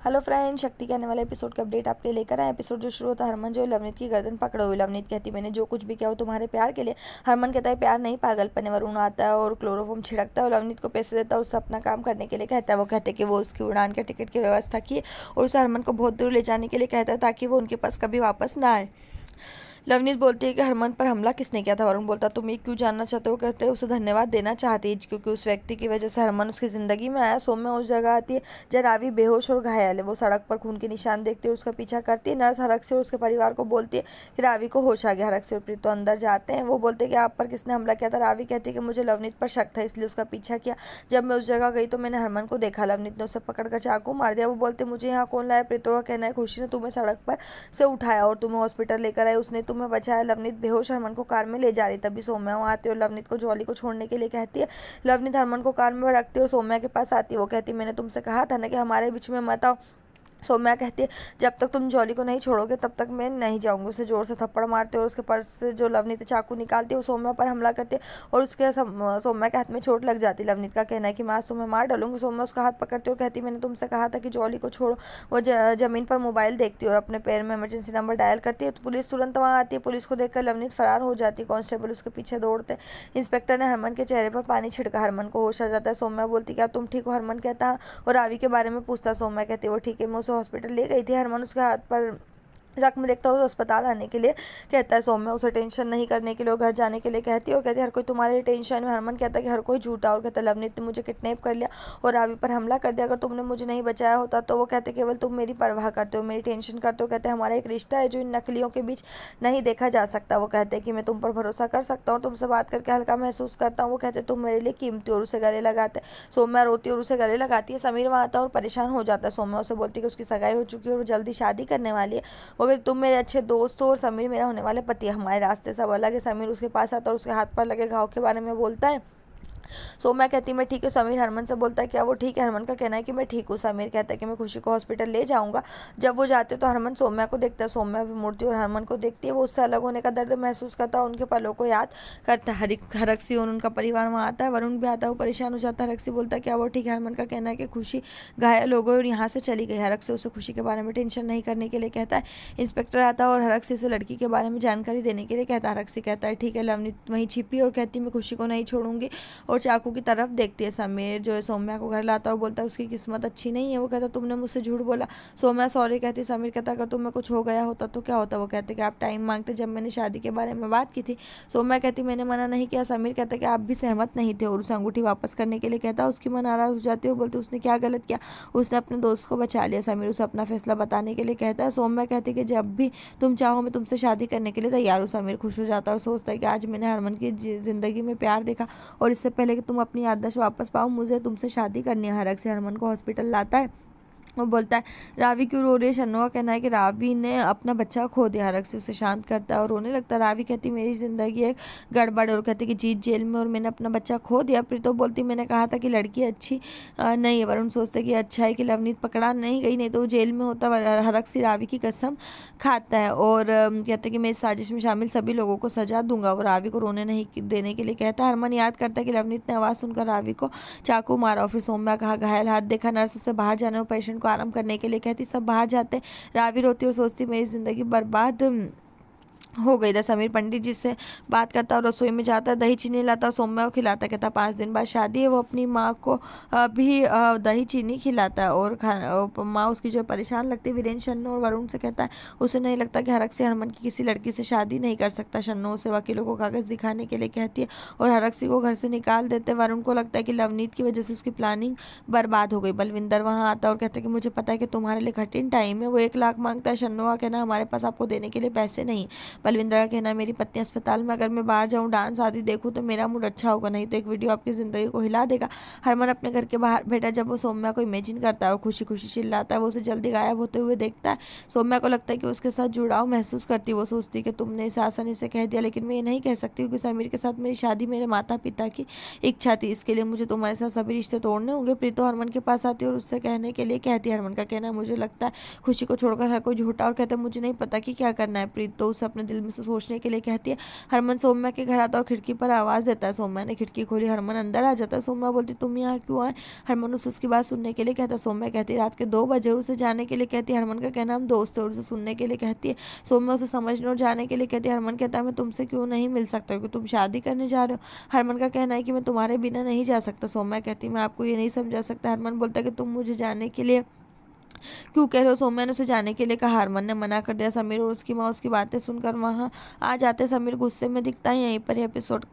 Hello friend, शक्ति के आने वाले एपिसोड का अपडेट आपके लेकर आए। एपिसोड जो शुरू होता है, हरमन जो है लवनीत की गर्दन पकड़े हुई। लवनीत कहती मैंने जो कुछ भी किया वो तुम्हारे प्यार के लिए। हरमन कहता है प्यार नहीं पागलपन है। वरुण आता है और क्लोरोफॉर्म छिड़कता है और लवनीत को पैसे देता है उससे अपना काम करने के लिए कहता है। वो कहते हैं कि वो उसकी उड़ान के टिकट की व्यवस्था की और उसे हरमन को बहुत दूर ले जाने के लिए कहता है ताकि वो उनके पास कभी वापस ना आए। लवनीत बोलती है कि हरमन पर हमला किसने किया था। वरुण बोलता तुम ये क्यों जानना चाहते हो। कहते हैं उसे धन्यवाद देना चाहती है क्योंकि उस व्यक्ति की वजह से हरमन उसकी ज़िंदगी में आया। सौम्या उस जगह आती है जहाँ रावी बेहोश और घायल है। वो सड़क पर खून के निशान देखती है, उसका पीछा करती है। नर्स हरक और उसके परिवार को बोलती है कि रावी को होश आ गया। हरक और प्रीतो अंदर जाते हैं। वो बोलते हैं कि आप पर किसने हमला किया था। रावी कहती है कि मुझे लवनीत पर शक था इसलिए उसका पीछा किया। जब मैं उस जगह गई तो मैंने हरमन को देखा। लवनीत ने उसे पकड़कर चाकू मार दिया। वो बोलते मुझे यहाँ कौन लाया। प्रीतो का कहना है खुशी ने तुम्हें सड़क पर से उठाया और तुम्हें हॉस्पिटल लेकर आए, उसने तुम्हें बचाया। लवनीत बेहोश हरमन को कार में ले जा रही, तभी सौम्या वहाँ आती है और लवनीत को जॉली को छोड़ने के लिए कहती है। लवनीत हरमन को कार में रखती है और सौम्या के पास आती है। वो कहती है मैंने तुमसे कहा था ना कि हमारे बीच में मत आओ। सौम्या कहती है जब तक तुम जॉली को नहीं छोड़ोगे तब तक मैं नहीं जाऊंगी। उसे जोर से थप्पड़ मारते और उसके पर्स से जो लवनीत चाकू निकालती है वो सौम्या पर हमला करती है और उसके सौम्या के हाथ में चोट लग जाती है। लवनीत का कहना है कि मैं आज तुम्हें मार डालूंगी। सौम्या उसका हाथ पकड़ती है और कहती है मैंने तुमसे कहा था कि जॉली को छोड़ो। वो जमीन पर मोबाइल देखती है और अपने पैर में इमरजेंसी नंबर डायल करती है तो पुलिस तुरंत वहाँ आती है। पुलिस को देखकर लवनीत फरार हो जाती है। कांस्टेबल उसके पीछे दौड़ते हैं। इंस्पेक्टर ने हरमन के चेहरे पर पानी छिड़का। हरमन को होश आ जाता है। सौम्या बोलती क्या तुम ठीक हो। हरमन कहता है और रावी के बारे में पूछता। सौम्या कहती है वो ठीक है, मैं उसे हॉस्पिटल ले गई थी। हरमन उसके हाथ पर जख्म देखता है, अस्पताल आने के लिए कहता है। सौम्या उसे टेंशन नहीं करने के लिए और घर जाने के लिए कहती है और कहती है हर कोई तुम्हारे टेंशन में। हरमन कहता है कि हर कोई झूठा और कहता है लवनीत ने मुझे किडनैप कर लिया और रावी पर हमला कर दिया। अगर तुमने मुझे नहीं बचाया होता तो वो कहते केवल तुम मेरी परवाह करते हो, मेरी टेंशन करते हो। कहते हैं हमारा एक रिश्ता है जो इन नकलियों के बीच नहीं देखा जा सकता। वो कहते हैं कि मैं तुम पर भरोसा कर सकता हूँ, तुमसे बात करके हल्का महसूस करता हूँ। वो कहते तुम मेरे लिए कीमती और उसे गले लगाते हैं। सौम्या रोती और उसे गले लगाती है। समीर वहाँ आता है और परेशान हो जाता है। सौम्या उसे बोलती है कि उसकी सगाई हो चुकी है और वो जल्दी शादी करने वाली है। वो कहती तुम मेरे अच्छे दोस्त हो और समीर मेरा होने वाले पति है, हमारे रास्ते सब अलग है। समीर उसके पास आता है और उसके हाथ पर लगे घाव के बारे में बोलता है। सौम्या कहती मैं ठीक है। समीर हरमन से बोलता है क्या वो ठीक है। हरमन का कहना है कि मैं ठीक हूँ। समीर कहता है कि मैं खुशी को हॉस्पिटल ले जाऊंगा। जब वो जाते तो हरमन सौम्या को देखता है। सौम्या भी मुड़ती है और हरमन को देखती है। वो उससे अलग होने का दर्द महसूस करता है, उनके पलों को याद करता है। हरक्सी और उनका परिवार वहाँ आता है। वरुण भी आता है, वो परेशान हो जाता है। हरक्सी बोलता है क्या वो ठीक है। हरमन का कहना है कि खुशी घायल हो गई और यहाँ से चली गई। हरक्सी उसे खुशी के बारे में टेंशन नहीं करने के लिए कहता है। इंस्पेक्टर आता है और हरक्सी से लड़की के बारे में जानकारी देने के लिए कहता है। हरक्सी कहता है ठीक है। लवनीत वहीं छिपी और कहती मैं खुशी को नहीं छोड़ूंगी और चाकू की तरफ देखती है। समीर जो है सौम्या को घर लाता है और बोलता है उसकी किस्मत अच्छी नहीं है। वो कहता तुमने मुझसे झूठ बोला। सौम्या सॉरी कहती है। समीर कहता अगर तुम्हें कुछ हो गया होता तो क्या होता। वो कहते कि आप टाइम मांगते जब मैंने शादी के बारे में बात की थी। सौम्या कहती मैंने मना नहीं किया। समीर कहता कि आप भी सहमत नहीं थे और उसे अंगूठी वापस करने के लिए कहता। उसकी मां नाराज हो जाती है और बोलती उसने क्या गलत किया, उसने अपने दोस्त को बचा लिया। समीर उसे अपना फैसला बताने के लिए कहता है। सौम्या कहती कि जब भी तुम चाहो मैं तुमसे शादी करने के लिए तैयार हूँ। समीर खुश हो जाता है और सोचता है कि आज मैंने हरमन की जिंदगी में प्यार देखा और इससे पहले कि तुम अपनी याददाश्त वापस पाओ मुझे तुमसे शादी करनी है। हरक से हरमन को हॉस्पिटल लाता है। वो बोलता है रावी क्यों रो रही है। शन्नो का कहना है कि रावी ने अपना बच्चा खो दिया। हरक से उसे शांत करता है और रोने लगता है। रावी कहती मेरी जिंदगी एक गड़बड़ और कहती कि जीत जेल में और मैंने अपना बच्चा खो दिया। प्रीतो बोलती मैंने कहा था कि लड़की अच्छी नहीं है। वरुण सोचते कि अच्छा है कि लवनीत पकड़ा नहीं गई, नहीं तो वो जेल में होता। हरक से रावी की कसम खाता है और कहते कि मैं इस साजिश में शामिल सभी लोगों को सजा दूंगा। वो रावी को रोने नहीं देने के लिए कहता है। हरमन याद करता है कि लवनीत ने आवाज़ सुनकर रावी को चाकू मारा और फिर सौम्या कहा घायल हाथ देखा। नर्स उससे बाहर जाने और पेशेंट को आराम करने के लिए कहती। सब बाहर जाते। रावी रोती और सोचती मेरी जिंदगी बर्बाद हो गई था। समीर पंडित जी से बात करता और रसोई में जाता, दही चीनी लाता और सौम्या को खिलाता। कहता 5 दिन बाद शादी है। वो अपनी माँ को भी दही चीनी खिलाता है और माँ उसकी जो परेशान लगती है। वीरेंद्र शन्नू और वरुण से कहता है उसे नहीं लगता कि हरक से हरमन की किसी लड़की से शादी नहीं कर सकता। शन्नू उसे वकीलों को कागज़ दिखाने के लिए कहती है और हरक्सी को घर से निकाल देते। वरुण को लगता है कि लवनीत की वजह से उसकी प्लानिंग बर्बाद हो गई। बलविंदर वहाँ आता है और कहता है कि मुझे पता है कि तुम्हारे लिए कठिन टाइम है। वो 1 लाख मांगता है। शन्नू का कहना हमारे पास आपको देने के लिए पैसे नहीं। बलविंदर का कहना मेरी पत्नी अस्पताल में, अगर मैं बाहर जाऊं डांस आदि देखूं तो मेरा मूड अच्छा होगा, नहीं तो एक वीडियो आपकी जिंदगी को हिला देगा। हरमन अपने घर के बाहर बैठा जब वो सौम्या को इमेजिन करता है और खुशी खुशी चिल्लाता है। वो उसे जल्दी गायब होते हुए देखता है। सौम्या को लगता है कि उसके साथ जुड़ाव महसूस करती है। वो सोचती है कि तुमने इसे आसानी से कह दिया, लेकिन मैं ये नहीं कह सकती क्योंकि समीर के साथ मेरी शादी मेरे माता पिता की इच्छा थी। इसके लिए मुझे तुम्हारे साथ सभी रिश्ते तोड़ने होंगे। प्रीतो हरमन के पास आती है और उससे कहने के लिए कहती है। हरमन का कहना मुझे लगता है खुशी को छोड़कर हर कोई झूठा और कहता है मुझे नहीं पता कि क्या करना है। प्रीतो उसे अपने दिल दिल में से सोचने के लिए कहती है। हरमन सौम्या के घर आता है और खिड़की पर आवाज़ देता है। सौम्या ने खिड़की खोली, हरमन अंदर आ जाता है। सौम्या बोलती तुम यहाँ क्यों आए? हरमन उसे उसकी बात सुनने के लिए कहता है। सौम्या कहती है रात के 2 बजे उसे जाने के लिए कहती है। हरमन का कहना हम दोस्त है और उसे सुनने के लिए कहती है। सौम्या उसे समझने और जाने के लिए कहती है। हरमन कहता है मैं तुमसे क्यों नहीं मिल सकता क्योंकि तुम शादी करने जा रहे हो। हरमन का कहना है कि मैं तुम्हारे बिना नहीं जा सकता। सौम्या कहती है मैं आपको ये नहीं समझा सकता। हरमन बोलता है कि तुम मुझे जाने के लिए क्यों कह रहे हो? सौम्या ने उसे जाने के लिए कहा। हरमन ने मना कर दिया। समीर और उसकी माँ उसकी बातें सुनकर वहाँ आ जाते। समीर गुस्से में दिखता है। यहीं पर एपिसोड